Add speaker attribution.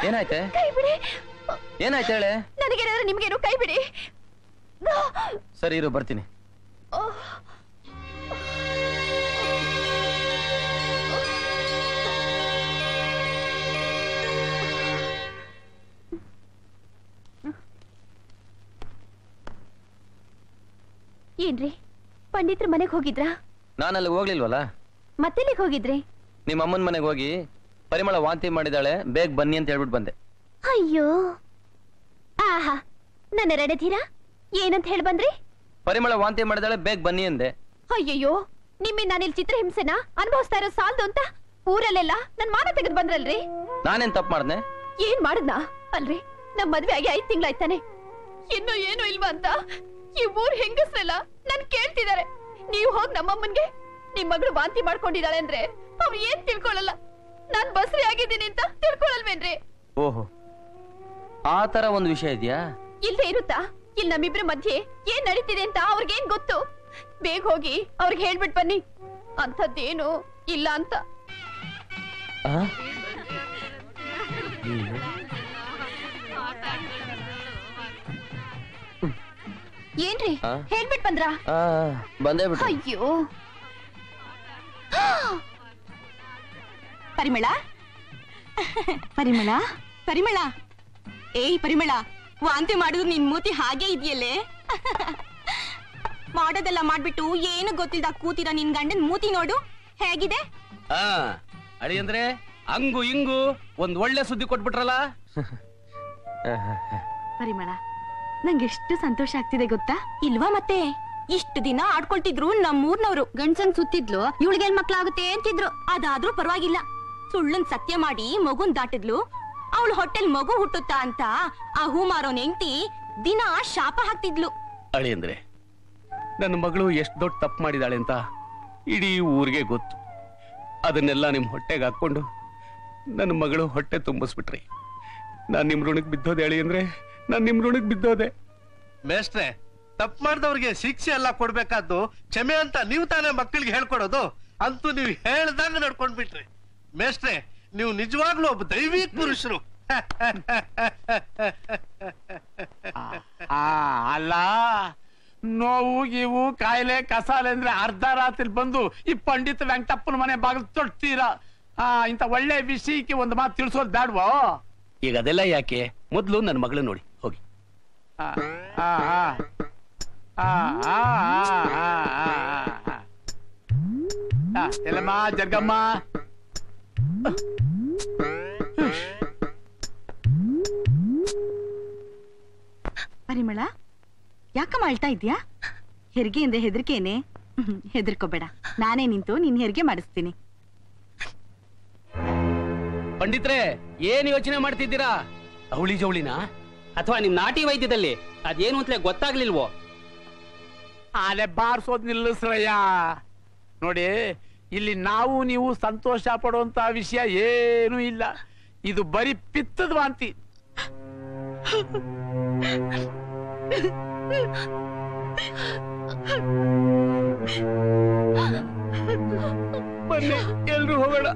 Speaker 1: ಏನಾಯ್ತೆ?
Speaker 2: ಕೈ ಬಿಡಿ.
Speaker 1: ಏನಾಯ್ತು ಹೇಳೆ?
Speaker 2: ನನಗೇನಾದ್ರೆ ನಿಮ್ಗೇನು, ಕೈ ಬಿಡಿ.
Speaker 1: ಸರಿ ಇರು, ಬರ್ತೀನಿ.
Speaker 2: ಏನ್ರಿ, ಪಂಡಿತ್ರ ಮನೆಗೆ ಹೋಗಿದ್ರಾ?
Speaker 1: ನಾನಲ್ಲಿ ಹೋಗ್ಲಿಲ್ವಲ್ಲ.
Speaker 2: ಮತ್ತೆಲ್ಲಿಗೆ ಹೋಗಿದ್ರಿ?
Speaker 1: ನಿಮ್ಮ ಅಮ್ಮನ ಮನೆಗೆ ಹೋಗಿ ಪರಿಮಳ ವಾಂತಿ ಮಾಡಿದಾಳೆ, ಬೇಗ ಬನ್ನಿ ಅಂತ ಹೇಳ್ಬಿಟ್ಟು ಬಂದೆ.
Speaker 2: ಅಯ್ಯೋ, ಆಹಾ, ನನ್ನ ರೆಡಧೀರಾ, ಏನಂತ ಹೇಳಿ ಬಂದ್ರಿ?
Speaker 1: ಪರಿಮಳ ವಾಂತಿ ಮಾಡಿದಾಳೆ, ಬೇಗ ಬನ್ನಿ ಅಂದೆ.
Speaker 2: ಅಯ್ಯಯ್ಯೋ, ನಿಮ್ಮಿಂದ ನಾನಿಲ್ ಚಿತ್ರಹಿಂಸೆನ ಅನುಭವಿಸ್ತಾ ಇರೋ ಸಾಲದು ಅಂತ ಊರಲ್ಲೆಲ್ಲ ನನ್ ಮಾನ ತೆಗೆದು ಬಂದ್ರಲ್ರಿ.
Speaker 1: ನಾನೇನ್ ತಪ್ಪು ಮಾಡ್ದೆ?
Speaker 2: ಏನ್ ಮಾಡದ್ನಾ? ಅಲ್ರಿ, ನಮ್ ಮದ್ವೆ ಆಗಿ 5 ತಿಂಗಳಾಯ್ತಾನೆ, ಇನ್ನು ಏನು ಇಲ್ವಾ ಅಂತ ಈ ಊರ್ ಹೆಂಗಸ್ರೆಲ್ಲ ನನ್ ಕೇಳ್ತಿದಾರೆ. ನೀವು ಹೋಗ್ ನಮ್ಮಮ್ಮನ್ಗೆ ನಿಮ್ ಮಗಳು ವಾಂತಿ ಮಾಡ್ಕೊಂಡಿದ್ದಾಳೆ ಅಂದ್ರೆ ಅವ್ರು ಏನ್ ತಿಳ್ಕೊಳ್ಳಲ್ಲ, ನಾನ್ ಬಸ್ರಿ ಆಗಿದ್ದೀನಿ ಅಂತ ತಿಳ್ಕೊಳಲ್ವೇನ್ರಿ?
Speaker 1: ಓಹೋ, ಆ ತರ ಒಂದು ವಿಷಯ ಇದೆಯಾ?
Speaker 2: ಇಲ್ದೇ ಇರುತ್ತಾ? ಇಲ್ಲಿ ನಮ್ಮಿಬ್ರ ಮಧ್ಯೆ ಏನ್ ನಡೀತಿದೆ ಅಂತ ಅವ್ರಿಗೇನ್ ಗೊತ್ತು? ಬೇಗ ಹೋಗಿ ಅವ್ರಿಗೆ ಹೇಳ್ಬಿಟ್ ಬನ್ನಿ, ಅಂಥದ್ದೇನು ಇಲ್ಲ ಅಂತ. ಏನ್ರಿ, ಹೇಳ್ಬಿಟ್ ಬಂದ್ರಾ?
Speaker 1: ಬಂದೇ ಬಿಟ್ಟು.
Speaker 2: ಅಯ್ಯೋ, ಪರಿಮಳ, ಪರಿಮಳ, ಪರಿಮಳ, ಏಯ್ ಪರಿಮಳ, ವಾಂತಿ ಮಾಡಿದ್ರು ನಿನ್ ಮೂತಿ ಹಾಗೆ ಇದೆಯಲ್ಲೇ. ಮಾಡೋದೆಲ್ಲ ಮಾಡ್ಬಿಟ್ಟು ಏನು ಗೊತ್ತಿಲ್ದ ಕೂತಿರ ನಿನ್ ಗಂಡನ್ ಮೂತಿ ನೋಡು ಹೇಗಿದೆ.
Speaker 3: ಅಡಿ ಅಂದ್ರೆ ಹಂಗು ಹಿಂಗು ಒಂದ್ ಒಳ್ಳೆ ಸುದ್ದಿ ಕೊಟ್ಬಿಟ್ರಲ್ಲ.
Speaker 2: ಪರಿಮಳ, ನಂಗೆ ಎಷ್ಟು ಸಂತೋಷ ಆಗ್ತಿದೆ ಗೊತ್ತಾ? ಇಲ್ವಾ ಮತ್ತೆ? ಇಷ್ಟು ದಿನ ಆಡ್ಕೊಳ್ತಿದ್ರು ನಮ್ಮೂರ್ನವ್ರು, ಗಂಡ್ಸಂಗ್ ಸುತ್ತಿದ್ಲು, ಇವಳಿಗೆಲ್ ಮಕ್ಳಾಗುತ್ತೆ ಅಂತಿದ್ರು. ಅದಾದ್ರೂ ಪರವಾಗಿಲ್ಲ, ಸುಳ್ಳನ್ ಸತ್ಯ ಮಾಡಿ ಮಗುನ್ ದಾಟಿದ್ಲು. ಅವಳು ಹೊಟ್ಟೆಲ್ ಮಗು ಹುಟ್ಟುತ್ತಾ ಅಂತ ಆ ಹೂ ಮಾರೋನ್ ಹೆಂಡ್ತಿ ದಿನ ಶಾಪ ಹಾಕ್ತಿದ್ಲು.
Speaker 3: ಅಳಿ ಅಂದ್ರೆ ನನ್ನ ಮಗಳು ಎಷ್ಟು ದೊಡ್ಡ ತಪ್ಪು ಮಾಡಿದಾಳೆ ಅಂತ ಇಡೀ ಊರಿಗೆ ಗೊತ್ತು. ಅದನ್ನೆಲ್ಲ ನಿಮ್ ಹೊಟ್ಟೆಗೆ ಹಾಕೊಂಡು ನನ್ನ ಮಗಳು ಹೊಟ್ಟೆ ತುಂಬಿಸ್ಬಿಟ್ರಿ. ನಾನ್ ನಿಮ್ ಋಣಕ್ ಬಿದ್ದೋದೆ ಅಳಿ ಅಂದ್ರೆ, ನಾನ್ ನಿಮ್ ಋಣಕ್ ಬಿದ್ದೋದೆ.
Speaker 4: ಮೇಷ್ಟ್ರೆ, ತಪ್ಪು ಮಾಡಿದವ್ರಿಗೆ ಶಿಕ್ಷೆ ಎಲ್ಲ ಕೊಡ್ಬೇಕಾದ್ದು ಕ್ಷಮೆ ಅಂತ ನೀವು ತಾನೇ ಮಕ್ಕಳಿಗೆ ಹೇಳ್ಕೊಡೋದು. ಅಂತೂ ನೀವು ಹೇಳ್ದಂಗ ನಡ್ಕೊಂಡ್ಬಿಟ್ರಿ. ಮೇಷ್ಟ್ರೆ, ನೀವು ನಿಜವಾಗ್ಲೂ ಒಬ್ಬ ದೈವಿಕ ಪುರುಷರು.
Speaker 5: ಅಲ್ಲ, ನೋವು ಗೀವು ಕಾಯಿಲೆ ಕಸಾಲೆ ಅಂದ್ರೆ ಅರ್ಧ ರಾತ್ರಿ ಬಂದು ಈ ಪಂಡಿತ ವೆಂಕಟಪ್ಪನ ಮನೆ ಬಾಗಿಲು ತೊಡ್ತೀರಾ? ಇಂತ ಒಳ್ಳೆ ವಿಷಯಕ್ಕೆ ಒಂದು ಮಾತು ತಿಳಿಸೋದು ಬ್ಯಾಡ್ವೋ?
Speaker 3: ಈಗ ಅದೆಲ್ಲ ಯಾಕೆ, ಮೊದ್ಲು ನನ್ನ ಮಗಳು ನೋಡಿ ಹೋಗಿ.
Speaker 5: ಎಲ್ಲಮ್ಮ ಜರ್ಗಮ್ಮ,
Speaker 2: ಪರಿಮಳ, ಯಾಕಮ್ಮ ಅಳ್ತಾ ಇದ್ಯಾ? ಹೆರಿಗೆ ಅಂದ್ರೆ ಹೆದರಿಕೆನೆ? ಹೆದರ್ಕೋಬೇಡ, ನಾನೇ ನಿಂತು ನಿನ್ ಹೆರಿಗೆ ಮಾಡಿಸ್ತೀನಿ.
Speaker 3: ಪಂಡಿತ್ರೆ, ಏನ್ ಯೋಚನೆ ಮಾಡ್ತಿದ್ದೀರಾ? ಅವಳಿ ಜವಳಿನ ಅಥವಾ ನಿಮ್ ನಾಟಿ ವೈದ್ಯದಲ್ಲಿ ಅದೇನು ಅಂತಲೇ ಗೊತ್ತಾಗ್ಲಿಲ್ವೋ?
Speaker 5: ಆಲೆ ಬಾರ್ಸೋದ್ ನಿಲ್ಲಿಸ್ರಯ್ಯ. ನೋಡಿ, ಇಲ್ಲಿ ನಾವು ನೀವು ಸಂತೋಷ ಪಡುವಂತ ವಿಷಯ ಏನೂ ಇಲ್ಲ. ಇದು ಬರೀ ಪಿತ್ತದ ವಾಂತಿ. ಬನ್ನಿ ಎಲ್ರು ಹೋಗೋಣ.